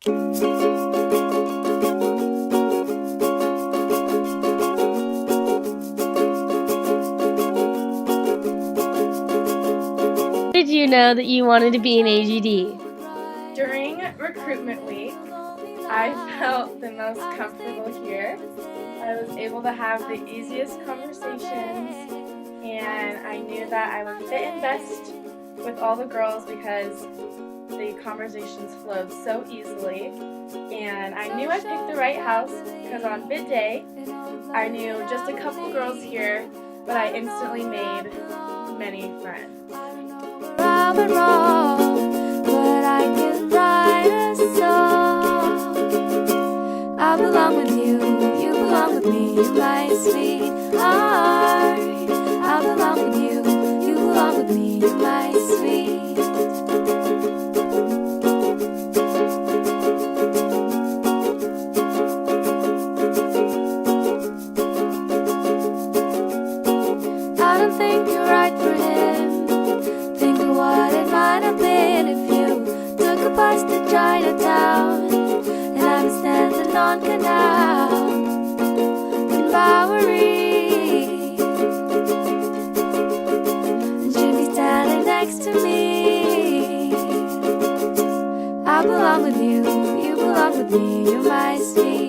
Did you know that you wanted to be an AGD? During recruitment week, I felt the most comfortable here. I was able to have the easiest conversations, and I knew that I would fit in best with all the girls because the conversations flowed so easily. And I knew I picked the right house because on bid day, I knew just a couple girls here, but I instantly made many friends. I've been wrong, but I can write a song. I belong with you, you belong with me, my sweetheart. I belong with you, you belong with me, my sweet. I don't think you're right for him. Think of what it might have been if you took a bus to Chinatown and I was standing on Canal and Bowery, and you'd be standing next to me. I belong with you, you belong with me, you're my sweet.